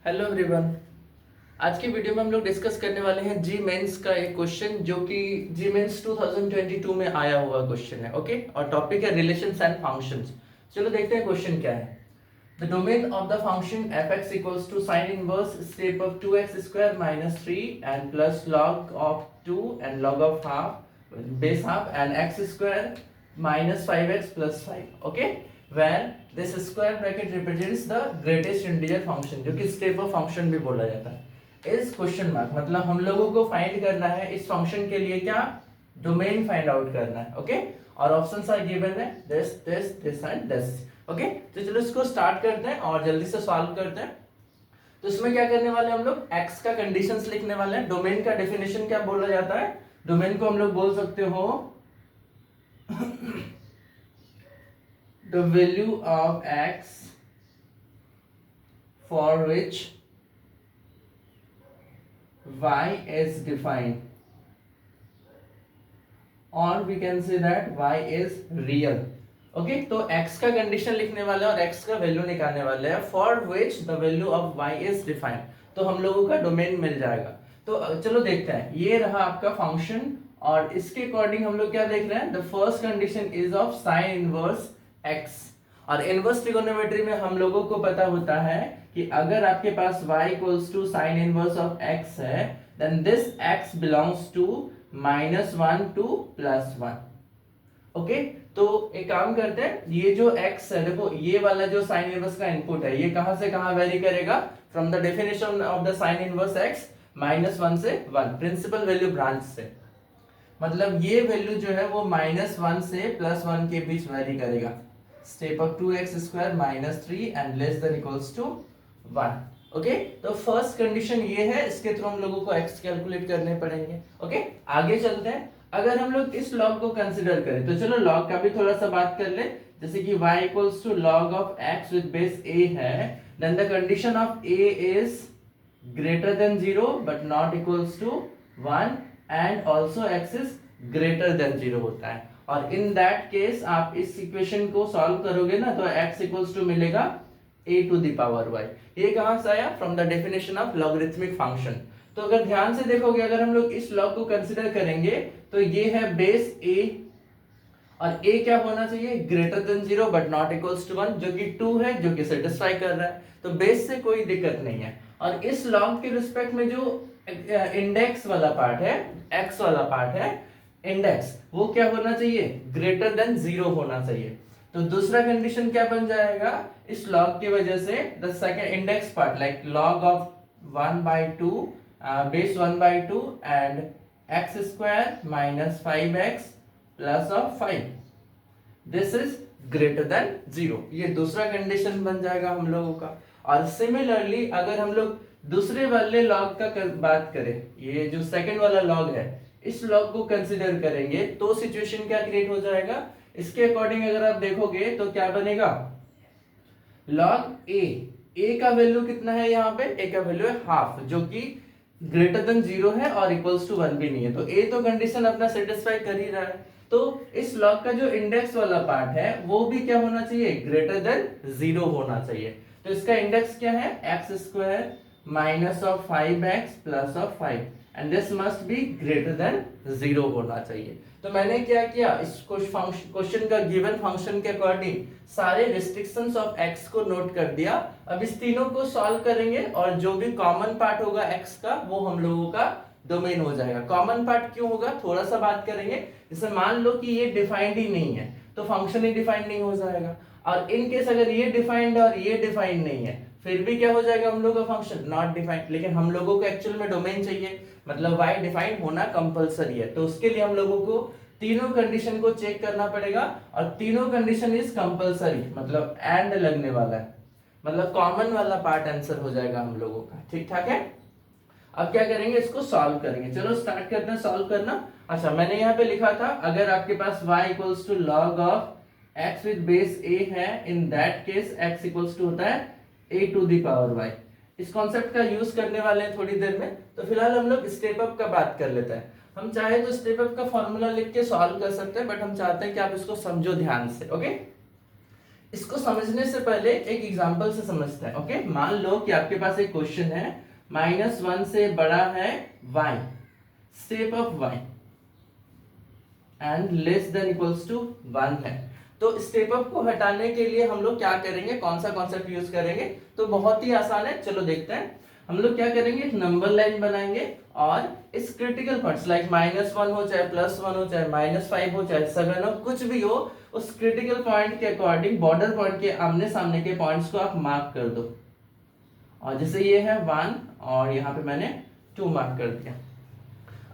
Hello everyone. आज की video में हम लोग डिस्कस करने वाले हैं जी मेंस का एक क्वेश्चन जो कि जी मेंस 2022 में आया हुआ क्वेश्चन है। ओके, और टॉपिक है रिलेशंस एंड फंक्शंस। चलो देखते हैं क्वेश्चन क्या है। The domain of the function f(x) equals to sin inverse step of 2x square minus 3 and plus log of 2 and log of half base half and x square minus 5x plus 5। Okay, where this square bracket represents the greatest integer function जो कि step of function भी बोला जाता है। इस question mark मतलब हम लोगों को फाइंड करना है इस फंक्शन के लिए क्या डोमेन फाइंड आउट करना है। ओके, और ऑप्शंस आर गिवन है दिस एंड दिस। ओके, तो चलो इसको स्टार्ट करते हैं और जल्दी से सॉल्व करते हैं। तो इसमें क्या करने वाले हम लोग x का कंडीशंस लिखने वाले हैं। डोमेन का डेफिनेशन क्या बोला जाता है? डोमेन को हम लोग बोल सकते हो the value of x for which y is defined, or we can say that y is real. Okay, तो x का कंडीशन लिखने वाले हैं और x का वैल्यू निकालने वाले हैं for which the value of y is defined. तो हम लोगों का डोमेन मिल जाएगा। तो चलो देखते हैं, ये रहा आपका फंक्शन और इसके अकॉर्डिंग हम लोग क्या देख रहे हैं। The first condition is of sine inverse x। और इनवर्स ट्रिगोनोमेट्री में हम लोगों को पता होता है कि अगर आपके पास y equals to sine inverse of x है then this x belongs to -1 to +1। Okay, तो एक काम करते हैं, ये जो x है देखो, ये वाला जो साइन इनवर्स का इनपुट है ये कहां से कहां वेरी करेगा? From the definition of the sine inverse x -1 से 1 प्रिंसिपल वैल्यू ब्रांच से। मतलब ये वैल्यू जो है वो -1 से +1 के बीच वेरी करेगा। Step of 2x square minus 3 and less than equals to 1। Okay, तो फर्स्ट कंडीशन ये है, इसके थ्रू हम लोगों को x कैलकुलेट करने पड़ेंगे। ओके, आगे चलते हैं। अगर हम लोग इस लॉग को कंसीडर करें तो चलो लॉग का भी थोड़ा सा बात कर ले। जैसे कि y equals to log of x with base a है, then the condition of a is greater than 0 but not equals to 1 and also x is greater than 0 होता है। और इन दैट केस आप इस इक्वेशन को सॉल्व करोगे ना तो x इक्वल्स टू मिलेगा a to the power y। ये कहां से आया? From the definition of logarithmic function. तो अगर ध्यान से देखोगे, अगर हम लोग इस लॉग को कंसीडर करेंगे तो ये है बेस a और a क्या होना चाहिए? Greater than 0 but not equals to 1, जो कि 2 है, जो कि सेटिस्फाई कर रहा है। तो बेस से कोई दिक्कत नहीं है। और इस लॉग के रिस्पेक्ट में जो इंडेक्स वाला पार्ट है, x वाला पार्ट है इंडेक्स, वो क्या होना चाहिए? ग्रेटर देन 0 होना चाहिए। तो दूसरा कंडीशन क्या बन जाएगा इस लॉग की वजह से? The second index part like log of 1/2 base 1/2 and x square minus 5x plus of 5, this is greater than 0। ये दूसरा कंडीशन बन जाएगा हम लोगों का। और सिमिलरली अगर हम लोग दूसरे वाले लॉग का बात करें, ये जो सेकंड वाला लॉग है, इस लॉग को कंसीडर करेंगे तो सिचुएशन क्या क्रिएट हो जाएगा? इसके अकॉर्डिंग अगर आप देखोगे तो क्या बनेगा? log a का वैल्यू कितना है? यहाँ पे a का वैल्यू है हाफ, जो कि ग्रेटर देन 0 है और इक्वल्स टू 1 भी नहीं है। तो a तो कंडीशन अपना सेटिस्फाई कर ही रहा है। तो इस लॉग का जो इंडेक्स वाला पार्ट है वो भी क्या होना चाहिए? ग्रेटर देन 0 होना चाहिए। तो इसका इंडेक्स क्या है? x square minus of 5x plus of 5 and this must be greater than 0 होना चाहिए। तो मैंने क्या किया, इस क्वेश्चन का गिवन फंक्शन के अकॉर्डिंग सारे रिस्ट्रिक्शंस ऑफ x को नोट कर दिया। अब इस तीनों को सॉल्व करेंगे और जो भी कॉमन पार्ट होगा x का वो हम लोगों का डोमेन हो जाएगा। कॉमन पार्ट क्यों होगा थोड़ा सा बात करेंगे। जैसे मान लो कि ये डिफाइंड ही नहीं है तो फंक्शन ही डिफाइंड नहीं हो जाएगा, और इन केस अगर ये डिफाइंड और ये डिफाइंड नहीं है फिर भी क्या हो जाएगा हम लोग का फंक्शन? Not defined. लेकिन हम लोगों को एक्चुअल में डोमेन चाहिए, मतलब y डिफाइंड होना कंपलसरी है। तो उसके लिए हम लोगों को तीनों कंडीशन को चेक करना पड़ेगा और तीनों कंडीशन इज कंपलसरी, मतलब एंड लगने वाला है, मतलब कॉमन वाला पार्ट आंसर हो जाएगा हम लोगों का। ठीक ठाक है। अब क्या करेंगे, इसको सॉल्व करेंगे। चलो स्टार्ट करते हैं सॉल्व करना। अच्छा, मैंने यहाँ पे लिखा था अगर आपके पास y equals to log of x with base a है, in that case x equals to होता है a to the power y। इस कॉन्सेप्ट का यूज करने वाले हैं थोड़ी देर में। तो फिलहाल हम लोग स्टेप अप का बात कर लेते हैं। हम चाहे तो स्टेप अप का फॉर्मूला लिख के सॉल्व कर सकते हैं, बट हम चाहते हैं कि आप इसको समझो ध्यान से। ओके, इसको समझने से पहले एक एग्जांपल से समझते हैं। ओके, मान लो कि आपके पास एक क्वेश्चन है, -1 से बड़ा है y, step of y and less than equals to 1 है। तो स्टेप अप को हटाने के लिए हम लोग क्या करेंगे, कौन सा कॉन्सेप्ट यूज करेंगे? तो बहुत ही आसान है, चलो देखते हैं। हम लोग क्या करेंगे, एक नंबर लाइन बनाएंगे और इस क्रिटिकल पॉइंट्स लाइक -1 हो चाहे +1 हो चाहे -5 हो चाहे 7 हो, कुछ भी हो, उस क्रिटिकल पॉइंट के अकॉर्डिंग बॉर्डर पॉइंट के आमने सामने के पॉइंट्स को आप मार्क कर दो। और जैसे ये है 1 और यहाँ पे मैंने 2 मार्क कर दिया।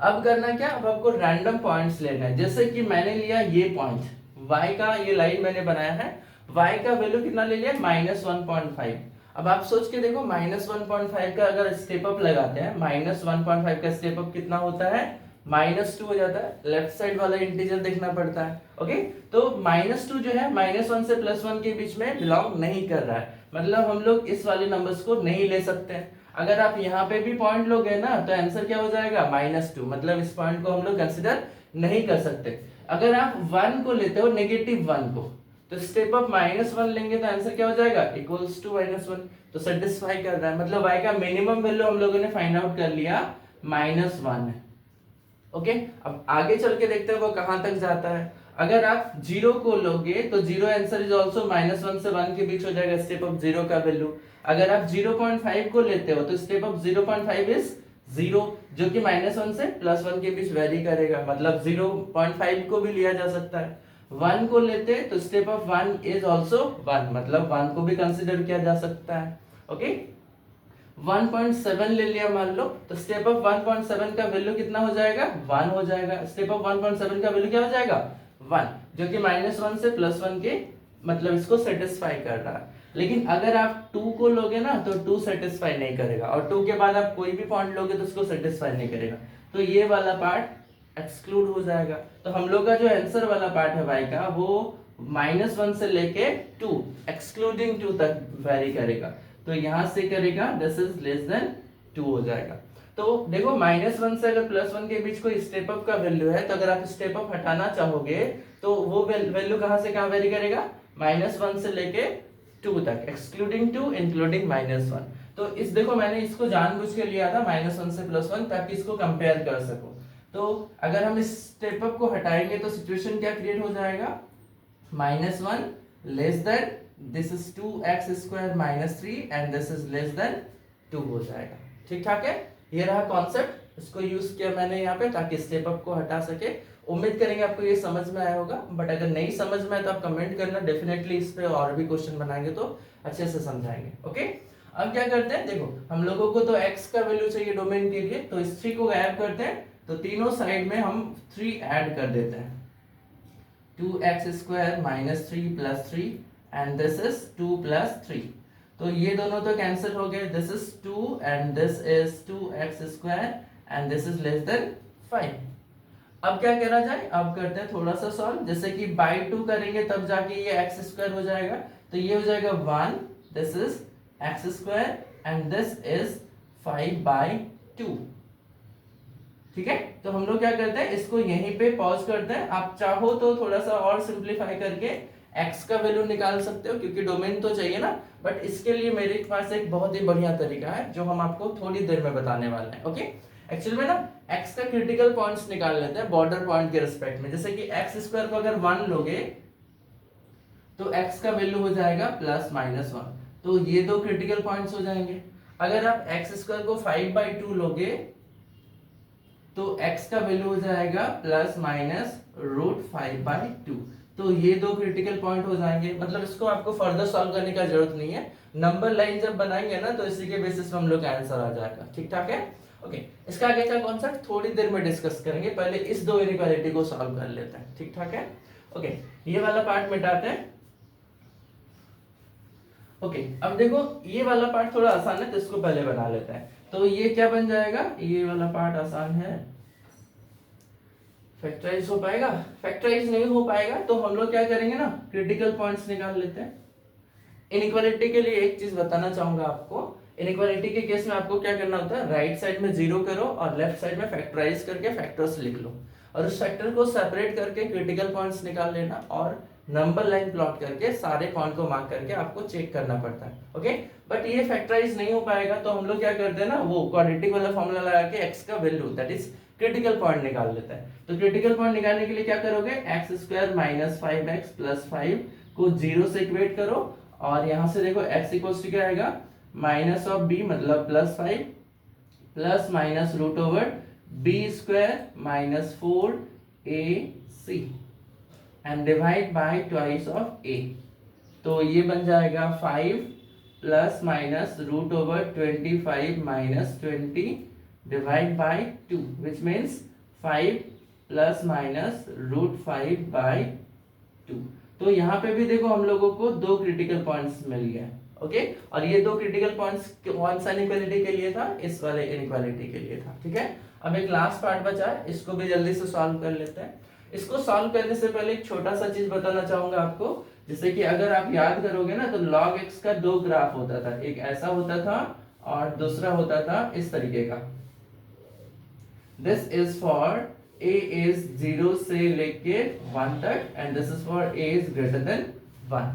अब करना क्या, अब आपको रैंडम पॉइंट्स लेना है। जैसे कि मैंने लिया ये पॉइंट y का, ये लाइन मैंने बनाया है, y का वैल्यू कितना ले लिया, -1.5। अब आप सोच के देखो, -1.5 का अगर स्टेप अप लगाते हैं, -1.5 का स्टेप अप कितना होता है, -2 हो जाता है। लेफ्ट साइड वाला इंटीजर देखना पड़ता है। ओके, तो -2 जो है -1 से +1 के बीच में बिलोंग नहीं कर रहा है, मतलब हम लोग इस वाले नंबर्स को नहीं ले सकते हैं। अगर आप यहाँ पे भी पॉइंट लोगे ना, तो आंसर क्या हो जाएगा, -2, मतलब इस पॉइंट को हम लोग कंसिडर नहीं कर सकते। अगर आप 1 को लेते हो, -1 को, तो स्टेप अप -1 लेंगे तो आंसर क्या हो जाएगा, इक्वल्स टू -1। तो सेटिस्फाई कर रहा है, मतलब y का मिनिमम वैल्यू हम लोगों ने फाइंड आउट कर लिया, -1 है। ओके, अब आगे चल के देखते हैं वो कहां तक जाता है। अगर आप 0 को लोगे तो 0 आंसर इज आल्सो -1 से 1 के बीच हो जाएगा स्टेप अप 0 का वैल्यू। अगर आप 0.5 को लेते हो तो स्टेप अप 0.5 इज 0, जो कि -1 से +1 के बीच वेरी करेगा, मतलब 0.5 को भी लिया जा सकता है। 1 को लेते तो स्टेप अप 1 इज आल्सो 1, मतलब 1 को भी कंसीडर किया जा सकता है। ओके, 1.7 ले लिया मान लो, तो स्टेप अप 1.7 का वैल्यू कितना हो जाएगा, 1 हो जाएगा। स्टेप अप 1.7 का वैल्यू क्या हो जाएगा, 1, जो कि -1 से +1 के, मतलब इसको सेटिस्फाई कर रहा है। लेकिन अगर आप 2 को लोगे ना, तो 2 सेटिस्फाई नहीं करेगा, और 2 के बाद आप कोई भी पॉइंट लोगे तो उसको सेटिस्फाई नहीं करेगा, तो ये वाला पार्ट एक्सक्लूड हो जाएगा। तो हम लोग का जो आंसर वाला पार्ट है y का, वो -1 से लेके 2 एक्सक्लूडिंग 2 तक वेरी करेगा। तो यहां से करेगा दिस इज लेस देन 2 हो जाएगा। तो देखो, -1 से अगर +1 के बीच कोई स्टेप अप का वैल्यू है, तो अगर आप स्टेप अप हटाना चाहोगे तो वो वैल्यू कहां से कहां वेरी करेगा, -1 से लेके 2 तक, एक्सक्लूडिंग 2 इंक्लूडिंग -1। तो इस देखो, मैंने इसको जानबूझ के लिया था -1 से +1, ताकि इसको कंपेयर कर सको। तो अगर हम इस स्टेप अप को हटाएंगे तो सिचुएशन क्या क्रिएट हो जाएगा, -1 less than this is 2x square -3 and this is less than 2 हो जाएगा। ठीक ठाक है, ये रहा कॉन्सेप्ट, इसको यूज किया मैंने यहाँ पे ताकि स्टेप अप को हटा सके। उम्मीद करेंगे आपको ये समझ में आया होगा, बट अगर नहीं समझ में आए तो आप कमेंट करना, डेफिनेटली इस पे और भी क्वेश्चन बनाएंगे तो अच्छे से समझाएंगे। ओके, अब क्या करते हैं, देखो हम लोगों को तो x का वैल्यू चाहिए डोमेन के लिए, तो इस 3 को गायब करते हैं, तो तीनों साइड में हम 3 ऐड कर देते हैं, 2x square -3 + 3 and this is 2 + 3। तो ये दोनों तो कैंसिल हो गए, this is 2 and this is 2x square and this is less than 5। अब क्या करा जाए, अब करते हैं थोड़ा सा सॉल्व। जैसे कि बाय 2 करेंगे तब जाके ये x स्क्वायर हो जाएगा, तो ये हो जाएगा 1, this is x square and this is 5/2। ठीक है, तो हम लोग क्या करते हैं, इसको यहीं पे पॉज करते हैं। आप चाहो तो थोड़ा सा और सिंपलीफाई करके x का वैल्यू निकाल सकते हो, क्योंकि डोमेन तो चाहिए ना, बट इसके लिए मेरे पास एक बहुत ही बढ़िया तरीका है जो हम आपको थोड़ी देर में बताने वाले हैं। ओके, एक्चुअली में ना x का क्रिटिकल पॉइंट्स निकाल लेते हैं बॉर्डर पॉइंट के रिस्पेक्ट में। जैसे कि x स्क्वायर को अगर 1 लोगे तो x का वैल्यू हो जाएगा +-1, तो ये दो क्रिटिकल पॉइंट्स हो जाएंगे। अगर आप x स्क्वायर को 5/2 लोगे तो x का वैल्यू हो जाएगा ±√5/2, तो ये दो क्रिटिकल पॉइंट हो जाएंगे। मतलब इसको आपको फर्दर सॉल्व करने का जरूरत नहीं है, नंबर लाइन जब बनाएंगे ना तो इसी के बेसिस पे हम लोग का आंसर आ जाएगा। ठीक ठाक है, ओके। इसका आगे का कॉन्सेप्ट थोड़ी देर में डिस्कस करेंगे, पहले इस दो इनइक्वालिटी को सॉल्व कर लेते हैं। ठीक ठाक है, ओके। ये वाला पार्ट मिटाते हैं। ओके, अब देखो ये वाला पार्ट थोड़ा आसान है तो इसको पहले बना लेते हैं। तो ये क्या बन जाएगा, ये वाला पार्ट आसान है, फैक्टराइज हो पाएगा, फैक्टराइज नहीं हो पाएगा तो हम लोग क्या करेंगे ना, क्रिटिकल पॉइंट्स निकाल लेते हैं। इनइक्वालिटी के लिए एक चीज बताना चाहूंगा आपको, इनइक्वालिटी के केस में आपको क्या करना होता है, राइट साइड में 0 करो और लेफ्ट साइड में फैक्टराइज करके फैक्टर्स लिख लो, और उस फैक्टर को सेपरेट करके क्रिटिकल पॉइंट्स निकाल लेना और नंबर लाइन प्लॉट करके सारे पॉइंट को मार्क करके आपको चेक करना पड़ता है। ओके, बट ये फैक्टराइज नहीं हो पाएगा तो हम लोग क्या करते हैं ना, वो क्वाड्रेटिक वाला फॉर्मूला लगा के x का value that is critical point निकाल लेता है। तो क्रिटिकल पॉइंट निकालने के लिए क्या करोगे, x square minus 5x plus 5 को 0 से इक्वेट करो, और यहां से देखो x इक्वल्स टू क्या आएगा, माइनस ऑफ b मतलब plus 5 plus minus root over b square minus 4ac and divide by twice of a। तो ये बन जाएगा 5 plus minus root over 25 minus 20 divide by 2 which means 5 plus minus root 5 by 2। तो यहाँ पे भी देखो हम लोगों को दो क्रिटिकल पॉइंट्स मिल गए। ओके, और ये दो क्रिटिकल पॉइंट्स कौन सा इनइक्वालिटी के लिए था, इस वाले इनइक्वालिटी के लिए था। ठीक है, अब एक लास्ट पार्ट बचा है, इसको भी जल्दी से सॉल्व कर लेते हैं। इसको सॉल्व करने से पहले एक छोटा सा चीज बताना चाहूंगा आपको, जैसे कि अगर आप याद करोगे ना तो log x का दो ग्राफ होता था, एक ऐसा होता था और दूसरा होता था इस तरीके का। This is for a is 0 से लेके 1 तक and this is for a is greater than 1।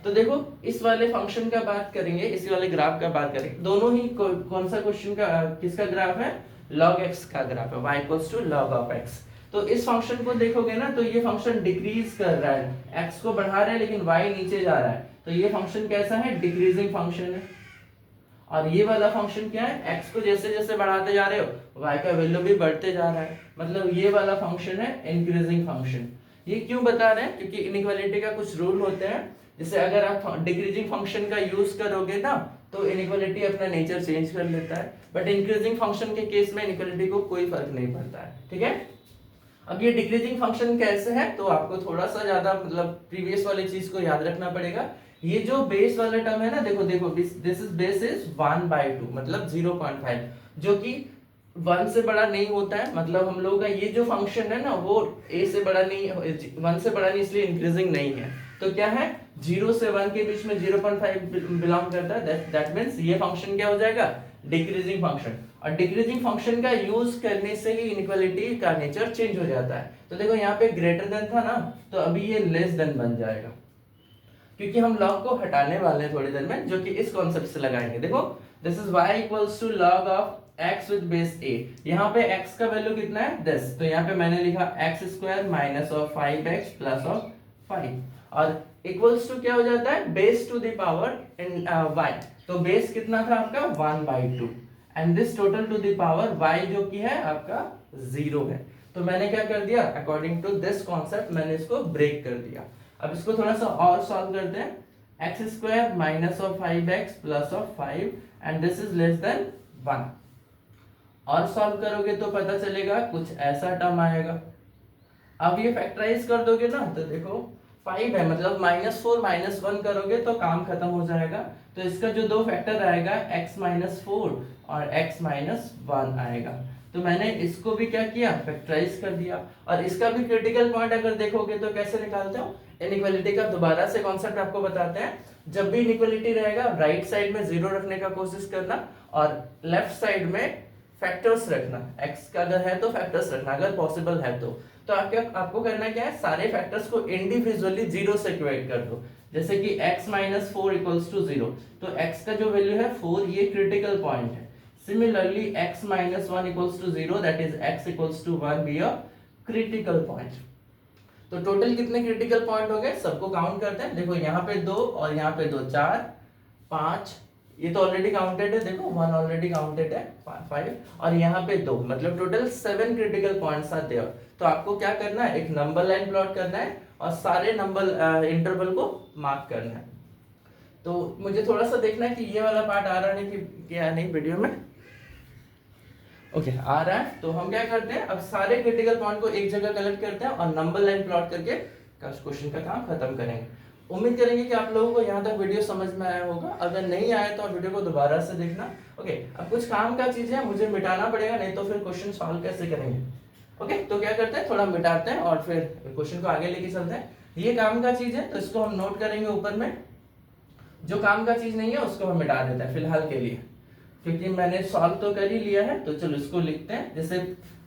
तो देखो इस वाले फंक्शन का बात करेंगे, इसी वाले ग्राफ का बात करेंगे, दोनों ही कौन सा क्वेश्चन का किसका ग्राफ है, log x का ग्राफ है, y equals to log of x। तो इस फंक्शन को देखोगे ना तो ये फंक्शन डिक्रीज कर रहा है, x को बढ़ा रहा है लेकिन y नीचे जा रहा है, तो ये फंक्शन कैसा है, डिक्रीजिंग फंक्शन है। और ये वाला फंक्शन क्या है, x को जैसे जैसे बढ़ाते जा रहे हो y का वैल्यू भी बढ़ते जा रहा है, मतलब ये वाला फंक्शन है इंक्रीजिंग फंक्शन। ये क्यों बता रहे हैं, क्योंकि इनइक्वालिटी का कुछ रूल होते हैं, जैसे अगर आप डिक्रीजिंग फंक्शन का यूज करोगे ना तो इनइक्वालिटी अपना नेचर चेंज कर लेता है, बट इंक्रीजिंग फंक्शन के केस में इनइक्वालिटी को कोई फर्क नहीं पड़ता है। ठीक है, अब ये डिक्रीजिंग फंक्शन कैसे है, तो आपको थोड़ा सा ज्यादा मतलब प्रीवियस वाली चीज को याद रखना पड़ेगा। ये जो बेस वाला टर्म है ना, देखो देखो दिस इज बेस इज 1/2 मतलब 0.5, जो कि 1 से बड़ा नहीं होता है, मतलब हम लोगों का ये जो फंक्शन है ना वो a से बड़ा नहीं, 1 से बड़ा नहीं, इसलिए इंक्रीजिंग नहीं है। तो क्या है, 0 से 1 के बीच में 0.5 बिलोंग करता है, दैट मींस ये फंक्शन क्या हो जाएगा, डिक्रीजिंग फंक्शन। और डिक्रीजिंग फंक्शन का यूज करने से ही इनइक्वालिटी का नेचर चेंज हो जाता है। तो देखो यहाँ पे ग्रेटर देन था ना, तो अभी ये लेस देन बन जाएगा, क्योंकि हम लॉग को हटाने वाले हैं थोड़ी देर में, जो कि इस कॉन्सेप्ट से लगाएंगे। देखो this is y equals to log of x with base a। यहाँ पे x का वैल्यू कितना है 10, तो यहाँ पे मैंने लिखा x square minus of 5x plus of 5, और इक्वल्स टू क्या हो जाता है, base to the power in y। तो बेस कितना था आपका 1/2 and this total to the power y जो कि है आपका 0 है। तो मैंने क्या कर दिया, अकॉर्डिंग टू दिस कॉन्सेप्ट मैंने इसको ब्रेक कर दिया। अब इसको थोड़ा सा और सॉल्व करते हैं, x square minus of 5x plus of 5 and this is less than 1। और सॉल्व करोगे तो पता चलेगा कुछ ऐसा टर्म आएगा। अब ये फैक्टराइज कर दोगे ना तो देखो 5 है, मतलब -4 -1 करोगे तो काम खत्म हो जाएगा। तो इसका जो दो फैक्टर आएगा x -4 और x -1 आएगा। तो मैंने इसको भी क्या किया, फैक्टराइज कर दिया। और इसका भी क्रिटिकल पॉइंट अगर देखोगे तो कैसे निकालते हो, इनइक्वालिटी का दोबारा से कॉन्सेप्ट आपको बताते हैं। जब भी इनइक्वालिटी रहेगा राइट साइड में 0 रखने का कोशिश करना और लेफ्ट साइड में फैक्टर्स रखना। x का अगर है तो फैक्टर्स रखना अगर पॉसिबल है तो आपको करना क्या है, सारे फैक्टर्स को इंडिविजुअली 0 से इक्वेट कर दो। जैसे कि x -4 इक्वल्स टू 0, तो x का जो वैल्यू है 4, ये क्रिटिकल पॉइंट है। Similarly x -1 equals to 0 that is x equals to 1 be a critical point. तो टोटल कितने क्रिटिकल पॉइंट हो गए, सबको काउंट करते हैं। देखो यहाँ पे 2 और यहाँ पे 2, 4 5, ये तो ऑलरेडी काउंटेड है, देखो 1 ऑलरेडी काउंटेड है, 5 और यहाँ पे 2, मतलब total 7 critical points are there. तो आपको क्या करना है, एक नंबर लाइन प्लॉट करना है और सारे नंबर इंटरवल को मार्क करना है। तो मुझे थोड़ा सा देखना है कि ये वाला पार्ट आ रहा है कि क्या नहीं वीडियो में। ओके आ रहा है। तो हम क्या करते हैं, अब सारे क्रिटिकल पॉइंट को एक जगह कलेक्ट करते हैं और नंबर लाइन प्लॉट करके क्वेश्चन का काम खत्म करेंगे। उम्मीद करेंगे कि आप लोगों को यहाँ तक वीडियो समझ में आया होगा। अगर नहीं आया तो आप वीडियो को दोबारा से देखना। ओके, अब कुछ काम का चीज है, मुझे मिटाना पड़ेगा, नहीं तो फिर क्वेश्चन सॉल्व कैसे करेंगे। ओके, तो क्या करते हैं, थोड़ा मिटाते हैं और फिर क्वेश्चन को आगे लेके चलते हैं। ये काम का चीज है तो इसको हम नोट करेंगे ऊपर में, जो काम का चीज नहीं है उसको हम मिटा देते हैं फिलहाल के लिए, क्योंकि मैंने सॉल्व तो कर ही लिया है। तो चलो इसको लिखते हैं। जैसे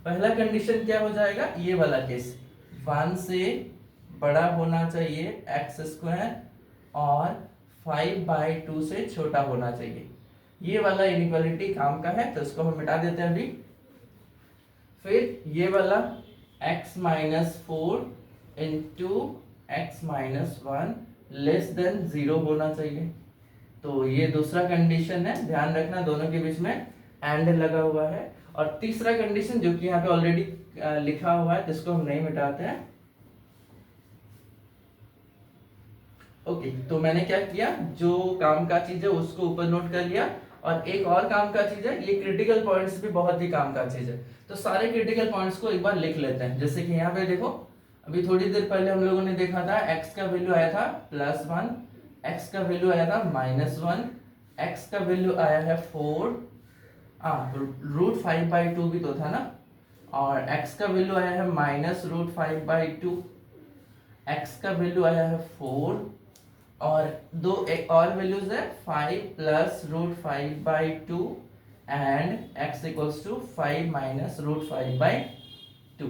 पहला कंडीशन क्या हो जाएगा, ये वाला केस 1 से बड़ा होना चाहिए एक्स स्क्वायर और 5/2 से छोटा होना चाहिए। ये वाला इनइक्वालिटी काम का है तो इसको हम मिटा देते हैं अभी। फिर ये वाला x minus 4 into x minus 1 less than 0 होना चाहिए। तो ये दूसरा कंडीशन है, ध्यान रखना दोनों के बीच में एंड लगा हुआ है। और तीसरा कंडीशन जो कि यहाँ पे ऑलरेडी लिखा हुआ है जिसको हम नहीं मिटाते हैं। ओके, तो मैंने क्या किया, जो काम का चीज है उसको ऊपर नोट कर लिया। और एक और काम का चीज है, ये क्रिटिकल पॉइंट्स भी बहुत ही काम का चीज है। तो सारे क्रिटिकल पॉइंट्स को एक बार लिख लेते हैं। जैसे कि यहाँ पे देखो, अभी थोड़ी देर पहले हम लोगों ने देखा था x का वैल्यू आया था +1, x का वैल्यू आया था -1, x का वैल्यू आया है 4, √5/2 भी तो था ना, और x का वैल्यू आया है -√5/2, x का वैल्यू आया है 4, और दो एक और वैल्यूज है 5 + √5/2 एंड x = 5 - √5/2।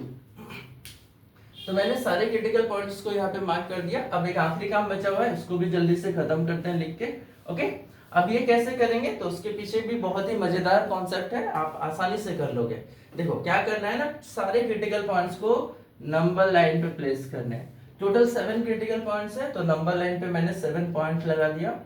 तो मैंने सारे क्रिटिकल पॉइंट्स को यहाँ पे मार्क कर दिया। अब एक आखिरी काम बचा हुआ है, इसको भी जल्दी से खत्म करते हैं लिख के। ओके, अब ये कैसे करेंगे, तो उसके पीछे भी बहुत ही मजेदार कॉन्सेप्ट है, आप आसानी से कर लोगे। देखो क्या करना है ना, सारे क्रिटिकल पॉइंट्स को नंबर लाइन पे प्लेस करने हैं। टोटल 7 क्रिटिकल पॉइंट्स है, तो नंबर लाइन पे मैंने 7 पॉइंट लगा दिया।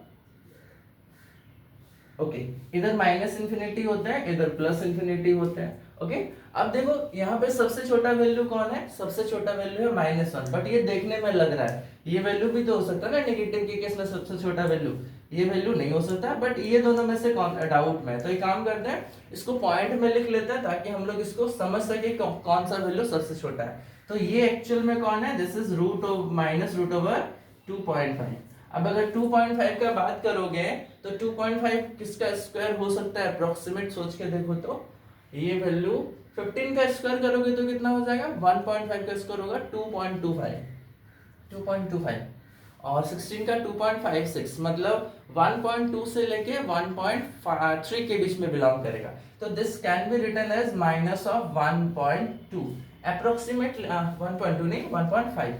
ओके, इधर -∞ होते हैं, इधर +∞ होते हैं। ओके, अब देखो यहाँ पे सबसे छोटा वैल्यू कौन है, सबसे छोटा वैल्यू है -1। बट ये देखने में लग रहा है, ये वैल्यू भी तो हो सकता है ना नेगेटिव के केस में सबसे छोटा वैल्यू, ये वैल्यू नहीं हो सकता। बट ये दोनों में से कौन डाउट में है, तो एक काम करते हैं, इसको पॉइंट में लिख लेते हैं ताकि हम लोग इसको समझ सके कौन सा वैल्यू सबसे छोटा है। तो ये एक्चुअल में कौन है, दिस इज -√2.5। अब अगर 2.5 का बात करोगे तो 2.5 किसका स्क्वायर हो सकता है, अप्रोक्सीमेट सोच के देखो तो ये वैल्यू 15 का स्क्वायर करोगे तो कितना हो जाएगा, 1.5 का स्क्वायर होगा 2.25 और 16 का 2.56, मतलब 1.2 से लेके 1.3 के बीच में बिलोंग करेगा। तो this can be written as -1.2 approximate 1.2 नहीं 1.5,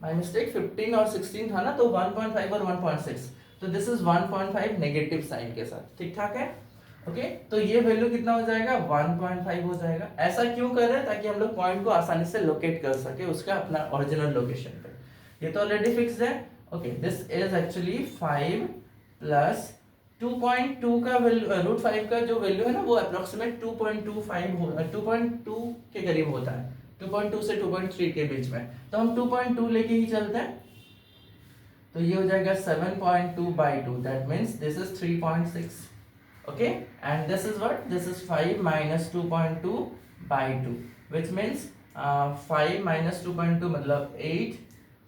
माय मिस्टेक, 15 और 16 था ना, तो 1.5 और 1.6, तो दिस इज 1.5 नेगेटिव साइन के साथ, ठीक ठाक है। ओके, तो ये वैल्यू कितना हो जाएगा, 1.5 हो जाएगा। ऐसा क्यों कर रहे हैं, ताकि हम लोग पॉइंट को आसानी से लोकेट कर सके उसका अपना ओरिजिनल लोकेशन पे। ये तो ऑलरेडी फिक्स्ड है। ओके, दिस इज एक्चुअली 5 + 2.2 का वैल्यू, √5 का जो वैल्यू है ना वो अप्रोक्सीमेट 2.2 के करीब होता है, 2.2 से 2.3 के बीच में। तो हम 2.2 लेके ही चलते हैं, तो ये हो जाएगा 7.2/2, that means this is 3.6। Okay, and this is what, this is 5 - 2.2/2 which means 5 - 2.2 मतलब 8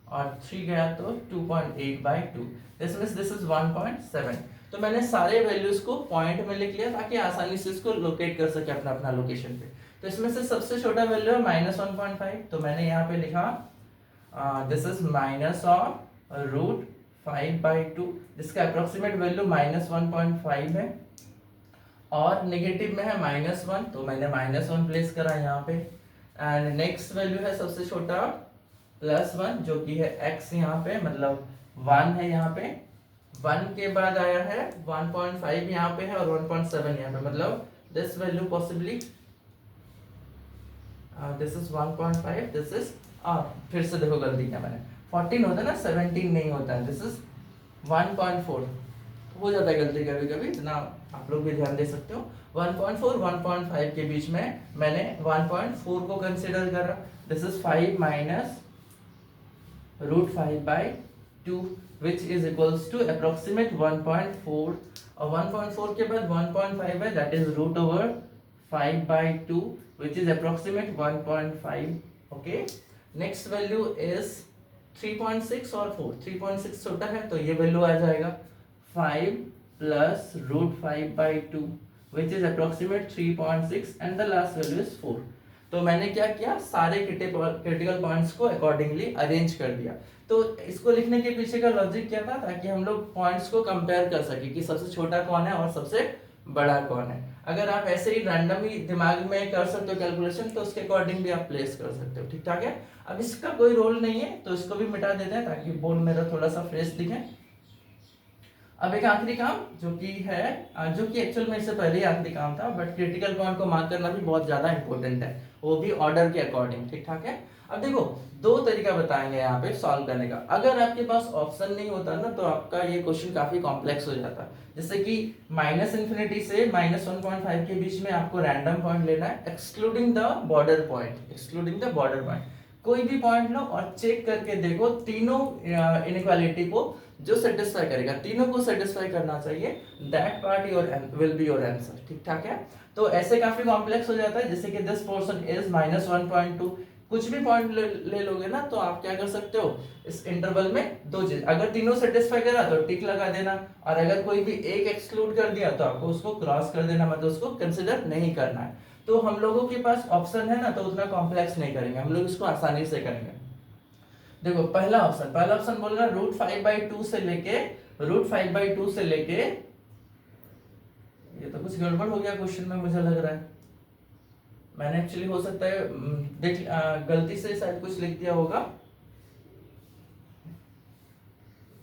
और 3 गया तो 2.8/2, दिस मीन्स दिस इज 1.7। तो मैंने सारे वैल्यूज को पॉइंट में लिख लिया ताकि आसानी से इसको लोकेट कर सके अपना अपना लोकेशन पे। तो इसमें से सबसे छोटा वैल्यू है -1.5, तो मैंने यहाँ पे लिखा दिस इज -√5/2, जिसका अप्रोक्सीमेट वैल्यू -1.5 है और नेगेटिव में है -1, तो मैंने -1 प्लेस करा यहाँ पे। एंड नेक्स्ट वैल्यू है सबसे छोटा +1 जो कि है x यहाँ पे, मतलब 1 है यहाँ पे। 1 के बाद आया है 1.5 यहाँ पे है और 1.7 यहाँ पे, मतलब this value possibly this is 1.5, this is फिर से देखो गलती क्या मैंने, 14 होता है ना 17 नहीं होता है, दिस इज 1.4 हो जाता है गलती कभी कभी, इतना आप लोग भी ध्यान दे सकते हो। 1.4 1.5 के बीच में मैंने 1.4 को कंसीडर करा, this is 5 - √5/2 which is equals to approximate 1.4 और 1.4 के बाद 1.5 है, that is √5/2 which is approximate 1.5। okay, next value is 3.6 और 4, 3.6 छोटा है तो ये वैल्यू आ जाएगा 5 + √5/2 which is approximate 3.6 and the last value is 4। तो मैंने क्या किया, सारे क्रिटिकल पॉइंट्स को अकॉर्डिंगली अरेंज कर दिया। तो इसको लिखने के पीछे का लॉजिक क्या था, ताकि हम लोग पॉइंट्स को कंपेयर कर सके कि सबसे छोटा कौन है और सबसे बड़ा कौन है। अगर आप ऐसे ही रैंडमली दिमाग में कर सकते हो कैलकुलेशन तो उसके अकॉर्डिंग भी आप प्लेस कर सकते हो, ठीक ठाक है। अब इसका कोई रोल नहीं है तो इसको भी मिटा देते हैं ताकि बोर्ड मेरा थोड़ा सा फ्रेश दिखे। अब एक आखिरी काम जो कि है, जो कि एक्चुअल में इससे पहले ही आखिरी काम था, बट क्रिटिकल पॉइंट को मार्क करना भी बहुत ज्यादा इंपॉर्टेंट है, वो भी ऑर्डर के अकॉर्डिंग, ठीक ठाक है। अब देखो दो तरीका बताएंगे यहाँ पे सॉल्व करने का। अगर आपके पास ऑप्शन नहीं होता ना तो आपका ये क्वेश्चन काफी कॉम्प्लेक्स हो जाता। जैसे कि -∞ से -1.5 के बीच में आपको रैंडम पॉइंट लेना है, excluding the border point, excluding the border point. कोई भी पॉइंट लो और चेक करके देखो तीनों इनइक्वालिटी को जो सेटिस्फाई करेगा, तीनों को सेटिस्फाई करना चाहिए, that part your will be your answer, ठीक ठाक है। तो ऐसे काफी कॉम्प्लेक्स हो जाता है, जैसे कि दिस पोर्शन इज -1.2, कुछ भी पॉइंट ले लोगे ना तो आप क्या कर सकते हो, इस इंटरवल में दो चीज, अगर तीनों सेटिस्फाई करा तो टिक लगा देना, और अगर कोई भी एक एक्सक्लूड कर दिया तो आपको उसको क्रॉस कर देना, मतलब उसको कंसिडर नहीं करना है। तो हम लोगों के पास ऑप्शन है ना तो उतना कॉम्प्लेक्स नहीं करेंगे, हम लोग इसको आसानी से करेंगे। देखो पहला ऑप्शन बोल रहा है √5/2 से लेके √5/2 से लेके, ये तो कुछ गड़बड़ हो गया क्वेश्चन में मुझे लग रहा है, मैंने एक्चुअली हो सकता है देख गलती से शायद कुछ लिख दिया होगा,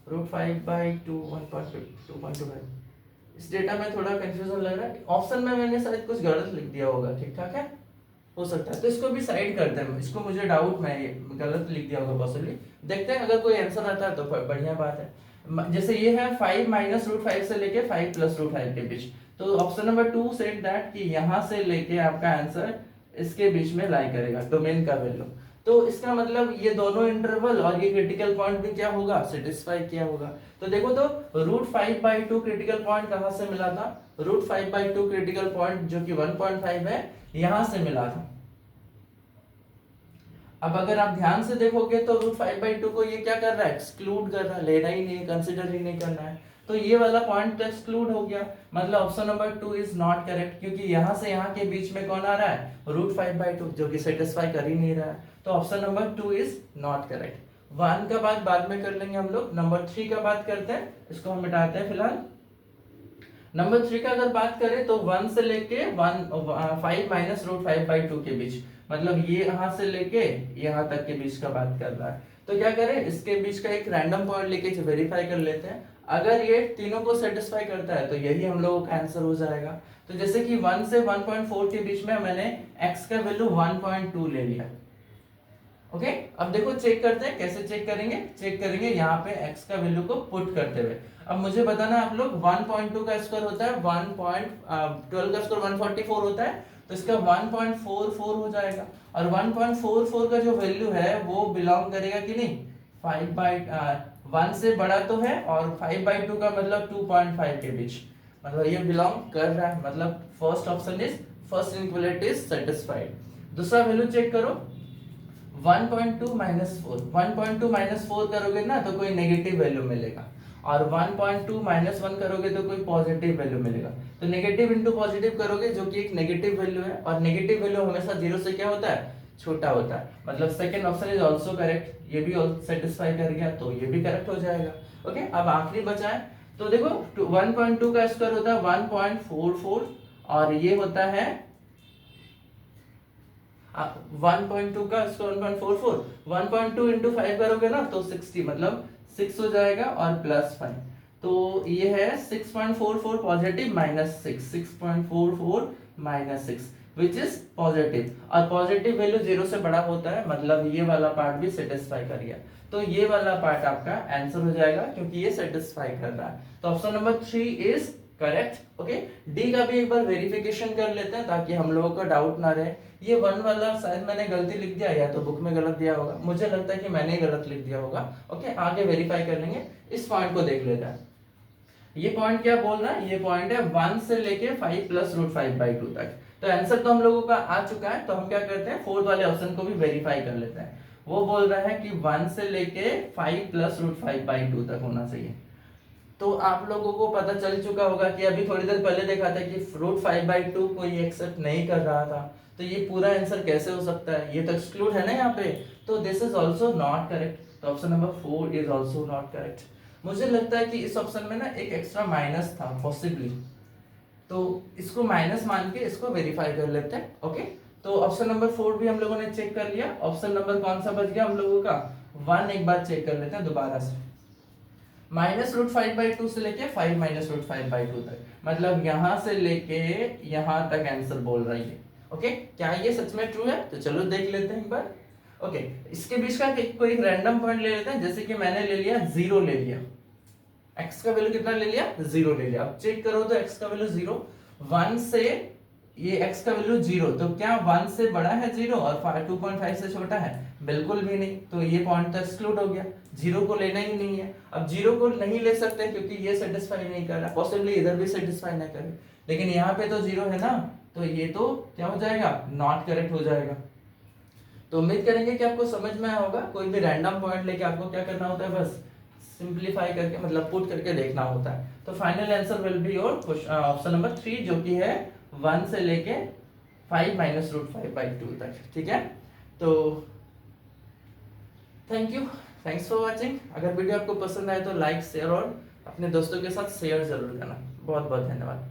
√5/2 1.225, इस डेटा में थोड़ा कंफ्यूजन लग रहा है, ऑप्शन में मैंने शायद कुछ गलत लिख दिया होगा, ठीक ठाक है, हो सकता है। तो इसको भी साइड करते हैं, इसको मुझे डाउट मैं गलत लिख दिया होगा पॉसिबली, देखते हैं अगर कोई आंसर आता है तो बढ़िया बात है। जैसे ये है 5 -√5 से लेके 5 +√5 के बीच, तो ऑप्शन नंबर 2 सेड दैट कि यहां से लेके आपका आंसर इसके बीच में लाई करेगा डोमेन का वैल्यू। तो इसका मतलब ये दोनों इंटरवल और ये क्रिटिकल पॉइंट भी क्या होगा, सेटिस्फाई किया होगा। तो देखो तो √5/2 क्रिटिकल पॉइंट कहां से मिला था, √5/2 क्रिटिकल पॉइंट जो कि 1.5 है यहां से मिला था। अब अगर आप ध्यान से देखोगे तो √5/2 को ये क्या कर रहा है, एक्सक्लूड कर रहा है, लेना ही नहीं, कंसीडर ही नहीं करना है, तो ये वाला पॉइंट तो एक्सक्लूड हो गया, मतलब option number 2 is not correct, क्योंकि यहां से यहां के बीच में कौन आ रहा है, √5/2 जो कि सेटिस्फाई कर ही नहीं रहा है, तो option number 2 is not correct. 1 का बात बाद में कर लेंगे हम लोग, नंबर 3 का बात करते हैं, इसको हम मिटाते हैं फिलहाल। नंबर 3 का अगर बात करें तो 1 से लेके 5 -√5/2 के बीच, मतलब ये यहां से लेके यहां तक के बीच का बात कर रहा है। तो क्या करें, इसके बीच का एक रैंडम पॉइंट लेके वेरीफाई कर लेते हैं, अगर ये तीनों को सेटिस्फाई करता है तो यही हम लोगों का आंसर हो जाएगा। तो जैसे कि 1 से 1.4 के बीच में मैंने x का वैल्यू 1.2 ले लिया, ओके। अब देखो चेक करते हैं, कैसे चेक करेंगे, चेक करेंगे यहाँ पे x का वैल्यू को पुट करते हुए। अब मुझे बताना आप लोग 1.2 का स्क्वायर होता है 12 का स्क्वायर 144 होता है, तो इसका 1.44 हो जाएगा, और 1.44 का जो वैल्यू है वो बिलोंग करेगा कि नहीं 1 से बड़ा तो है, और 5/2 का मतलब 2.5 के बीच, मतलब ये बिलोंग कर रहा है, मतलब first option is first inequality is satisfied. दूसरा वैल्यू चेक करो 1.2 -4, 1.2 -4 करोगे ना तो कोई नेगेटिव वैल्यू मिलेगा, और 1.2 -1 करोगे तो कोई पॉजिटिव वैल्यू मिलेगा। तो नेगेटिव इंटू पॉजिटिव करोगे जो कि एक नेगेटिव वैल्यू है, और नेगेटिव वैल्यू हमेशा जीरो से क्या होता है, छोटा होता है, मतलब second option is also correct, ये भी सेटिस्फाई कर गया तो ये भी करेक्ट हो जाएगा, ओके। अब आखिरी बचा है, तो देखो 1.2 का स्क्वायर होता है 1.44, और ये होता है 1.2 का स्क्वायर 1.44, 1.2 इंटू 5 करोगे ना तो 60, मतलब 6 हो जाएगा और +5, तो ये है 6.44 पॉजिटिव -6, 6.44 -6 विच इज पॉजिटिव, और पॉजिटिव वैल्यू 0 से बड़ा होता है, मतलब ये वाला पार्ट भी सेटिस्फाई कर गया, तो ये वाला पार्ट आपका आंसर हो जाएगा क्योंकि ये सेटिस्फाई कर रहा है। तो option number 3 is correct, okay. D का भी एक बार वेरिफिकेशन कर लेते हैं ताकि हम लोगों का डाउट ना रहे, ये 1 वाला शायद मैंने गलती लिख दिया, या तो बुक में गलत दिया होगा, मुझे लगता है कि मैंने गलत लिख दिया होगा, ओके। आगे वेरीफाई कर लेंगे, इस पॉइंट को देख लेते हैं। ये पॉइंट क्या बोल रहा है, ये पॉइंट है 1 से लेके 5 +√5/2 तक, तो आंसर तो हम लोगों का आ चुका है, तो हम क्या करते हैं फोर्थ वाले ऑप्शन को भी वेरीफाई कर लेते हैं। वो बोल रहा है कि 1 से लेके 5 +√5/2 तक होना चाहिए। तो आप लोगों को पता चल चुका होगा कि अभी थोड़ी देर पहले देखा था कि √5/2 कोई एक्सेप्ट नहीं कर रहा था, तो ये पूरा आंसर कैसे हो सकता है, ये तो एक्सक्लूड है ना यहाँ पे, तो this is also not correct, तो option number 4 is also not correct. मुझे लगता है कि इस ऑप्शन में ना एक एक्स्ट्रा माइनस था पॉसिबली, तो इसको माइनस मान के इसको वेरीफाई कर लेते हैं। ओके, तो ऑप्शन नंबर 4 भी हम लोगों ने चेक कर लिया। ऑप्शन नंबर कौन सा बच गया हम लोगों का, 1 एक बार चेक कर लेते हैं दोबारा से। -√5/2 से लेके 5 -√5/2 तक, मतलब यहां से लेके यहां तक आंसर बोल रही है। ओके, क्या ये सच में ट्रू है? तो चलो देख लेते हैं एक बार। ओके, इसके बीच का कोई एक रैंडम पॉइंट ले लेते हैं, जैसे कि मैंने ले लिया 0 ले लिया, x का वैल्यू कितना ले लिया, 0 ले लिया। अब चेक करो तो x का वैल्यू 0, 1 से ये x का वैल्यू 0, तो क्या 1 से बड़ा है 0 और 2.5 से छोटा है? बिल्कुल भी नहीं, तो ये पॉइंट तो एक्सक्लूड हो गया, 0 को लेना ही नहीं है। अब 0 को नहीं ले सकते क्योंकि ये सेटिस्फाई नहीं कर रहा, पॉसिबली इधर भी सेटिस्फाई नहीं करे, लेकिन यहाँ पे तो 0 है ना, तो ये तो क्या हो जाएगा, नॉट करेक्ट हो जाएगा। तो उम्मीद करेंगे कि आपको समझ में आया होगा। कोई भी रैंडम पॉइंट लेके आपको क्या करना होता है, बस सिंप्लीफाई करके मतलब पुट करके देखना होता है। तो final answer will be your option number 3, जो कि है 1 से लेके 5 -√5/2 तक। ठीक है, तो thank you, thanks for watching. अगर वीडियो आपको पसंद आए तो लाइक, शेयर और अपने दोस्तों के साथ शेयर जरूर करना। बहुत बहुत धन्यवाद।